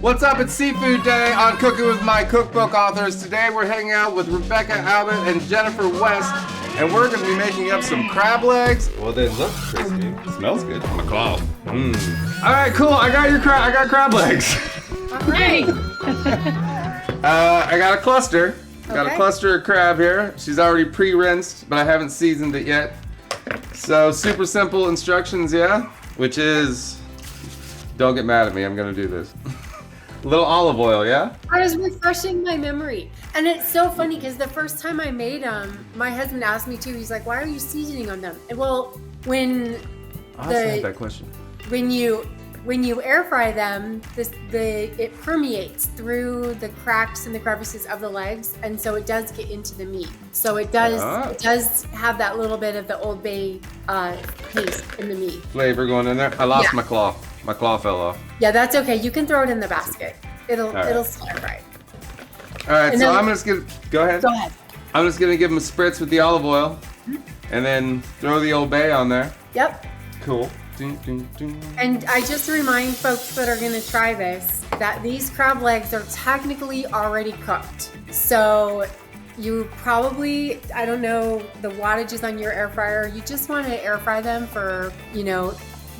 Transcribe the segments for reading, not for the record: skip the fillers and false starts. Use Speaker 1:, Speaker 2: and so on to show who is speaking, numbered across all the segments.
Speaker 1: What's up? It's Seafood Day on Cooking with My Cookbook Authors. Today we're hanging out with Rebecca Albert and Jennifer West, and we're going to be making up some crab legs. Well, they look crispy. It smells good. McCall. All right, cool. I got crab legs.
Speaker 2: All right.
Speaker 1: I got a cluster. Got a cluster of crab here. She's already pre-rinsed, but I haven't seasoned it yet. So super simple instructions, yeah? Which is, don't get mad at me, I'm gonna do this. A little olive oil, yeah?
Speaker 2: I was refreshing my memory. And it's so funny because the first time I made them, my husband asked me too, he's like, why are you seasoning on them? And well, when
Speaker 1: I had that question.
Speaker 2: When you air fry them, it permeates through the cracks and the crevices of the legs, and so it does get into the meat. So it does have that little bit of the Old Bay paste in the meat.
Speaker 1: Flavor going in there. I lost my claw. My claw fell off.
Speaker 2: Yeah, that's okay. You can throw it in the basket. It'll stir right.
Speaker 1: All right, so I'm just gonna go ahead.
Speaker 2: Go ahead.
Speaker 1: I'm just gonna give them a spritz with the olive oil, and then throw the Old Bay on there.
Speaker 2: Yep.
Speaker 1: Cool.
Speaker 2: And I just remind folks that are going to try this that these crab legs are technically already cooked. So you probably, I don't know the wattages on your air fryer, you just want to air fry them for,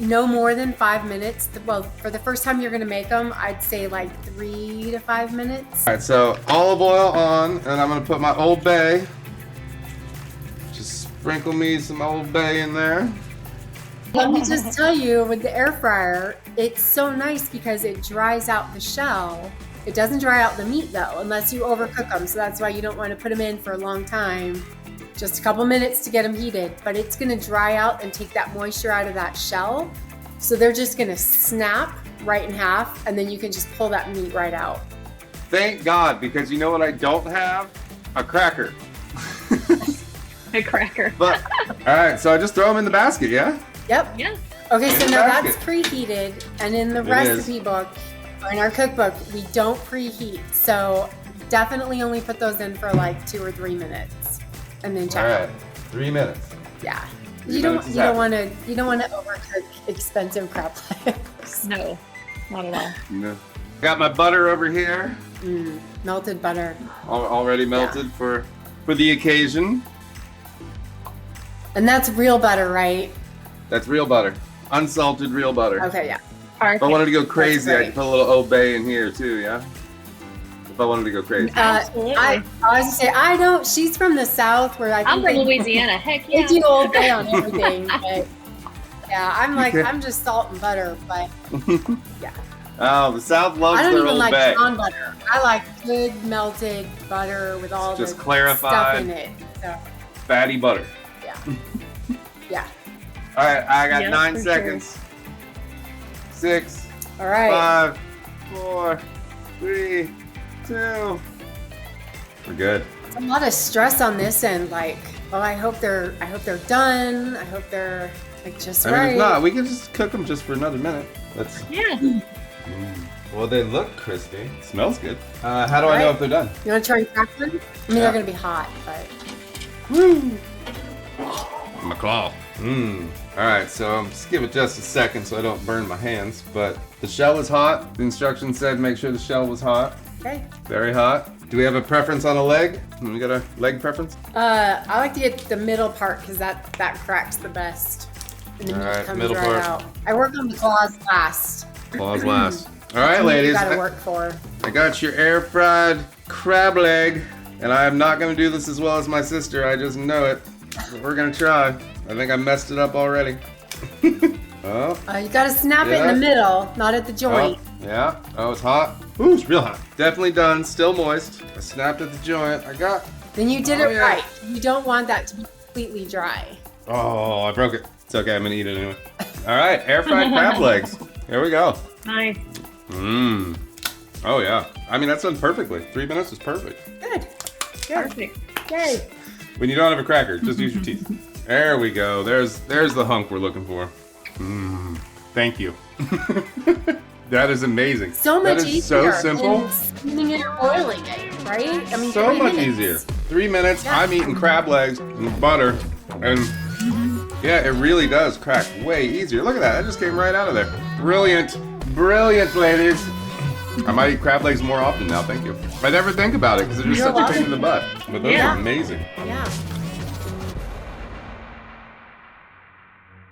Speaker 2: no more than 5 minutes. Well, for the first time you're going to make them, I'd say like 3 to 5 minutes.
Speaker 1: All right, so olive oil on, and I'm going to put my Old Bay. Just sprinkle me some Old Bay in there.
Speaker 2: Let me just tell you, with the air fryer, it's so nice because it dries out the shell. It doesn't dry out the meat though, unless you overcook them. So that's why you don't want to put them in for a long time. Just a couple minutes to get them heated, but it's going to dry out and take that moisture out of that shell. So they're just going to snap right in half, and then you can just pull that meat right out.
Speaker 1: Thank God, because you know what I don't have? A cracker.
Speaker 3: A cracker.
Speaker 1: But all right, so I just throw them in the basket, yeah?
Speaker 2: Yep.
Speaker 3: Yeah.
Speaker 2: Okay, so now that's preheated, and in the recipe book, or in our cookbook, we don't preheat. So definitely only put those in for like 2 or 3 minutes, and then check
Speaker 1: All right,
Speaker 2: them.
Speaker 1: 3 minutes.
Speaker 2: Yeah.
Speaker 1: 3
Speaker 2: You
Speaker 1: minutes
Speaker 2: don't want to overcook expensive crab legs.
Speaker 3: No, not at all.
Speaker 1: No. Got my butter over here.
Speaker 2: Melted butter.
Speaker 1: Already melted for the occasion.
Speaker 2: And that's real butter, right?
Speaker 1: That's real butter. Unsalted real butter.
Speaker 2: Okay, yeah.
Speaker 1: If I wanted to go crazy, I
Speaker 2: great.
Speaker 1: could put a little Old Bay in here too, yeah? If I wanted to go crazy.
Speaker 3: Absolutely.
Speaker 2: I was gonna say, I don't, she's from the South where I think
Speaker 3: I'm from Louisiana. Heck yeah.
Speaker 2: they do Old Bay on everything, but yeah, I'm just salt and butter, but yeah.
Speaker 1: Oh, the South loves
Speaker 2: I don't
Speaker 1: their
Speaker 2: even
Speaker 1: Old
Speaker 2: like
Speaker 1: Bay.
Speaker 2: John butter. I like good melted butter with all
Speaker 1: Just
Speaker 2: the
Speaker 1: clarified,
Speaker 2: stuff in it. So,
Speaker 1: fatty butter.
Speaker 2: yeah. Yeah.
Speaker 1: All right, I got
Speaker 3: Yeah,
Speaker 1: 9
Speaker 3: for
Speaker 1: seconds. 6,
Speaker 2: All right.
Speaker 1: 5, 4, 3, 2. We're good.
Speaker 2: A lot of stress on this end, like, oh, I hope they're done. I hope they're like just
Speaker 1: I
Speaker 2: right.
Speaker 1: mean, if not, we can just cook them just for another minute.
Speaker 3: Yeah.
Speaker 1: Well, they look crispy. It smells good. How do I know if they're done?
Speaker 2: You want to try and crack one? I mean, they're gonna be hot, but.
Speaker 1: Woo! My claw. All right, so just give it just a second so I don't burn my hands. But the shell is hot. The instructions said make sure the shell was hot.
Speaker 2: Okay.
Speaker 1: Very hot. Do we have a preference on a leg? We got a leg preference?
Speaker 2: I like to get the middle part because that cracks the best. And the
Speaker 1: All
Speaker 2: meat
Speaker 1: right,
Speaker 2: comes
Speaker 1: middle
Speaker 2: right
Speaker 1: part.
Speaker 2: out. I work on the claws last.
Speaker 1: Claws last. All right,
Speaker 2: You
Speaker 1: ladies.
Speaker 2: gotta work for.
Speaker 1: I got your air fried crab leg, and I am not going to do this as well as my sister. I just know it. But we're going to try. I think I messed it up already. Oh.
Speaker 2: You gotta snap it in the middle, not at the joint.
Speaker 1: Oh, yeah. Oh, it's hot. Ooh, it's real hot. Definitely done. Still moist. I snapped at the joint. I got.
Speaker 2: Then you did it right. You don't want that to be completely dry.
Speaker 1: Oh, I broke it. It's okay. I'm gonna eat it anyway. All right, air fried crab legs. Here we go.
Speaker 3: Nice.
Speaker 1: Oh yeah. I mean, that's done perfectly. 3 minutes is perfect.
Speaker 2: Good.
Speaker 3: Perfect.
Speaker 2: Yay.
Speaker 1: When you don't have a cracker, just use your teeth. There we go. There's the hunk we're looking for. Thank you. That is amazing.
Speaker 2: So much
Speaker 1: that is
Speaker 2: easier
Speaker 1: so simple.
Speaker 2: than steaming it or boiling it, right? I mean,
Speaker 1: So
Speaker 2: 3
Speaker 1: much
Speaker 2: minutes.
Speaker 1: easier. 3 minutes.
Speaker 2: Yeah.
Speaker 1: I'm eating crab legs and butter, and yeah, it really does crack way easier. Look at that. That just came right out of there. Brilliant, brilliant, ladies. I might eat crab legs more often now. Thank you. I never think about it because they're just
Speaker 2: You're
Speaker 1: such a pain
Speaker 2: welcome.
Speaker 1: in the butt. But those
Speaker 3: Yeah.
Speaker 1: are amazing.
Speaker 2: Yeah.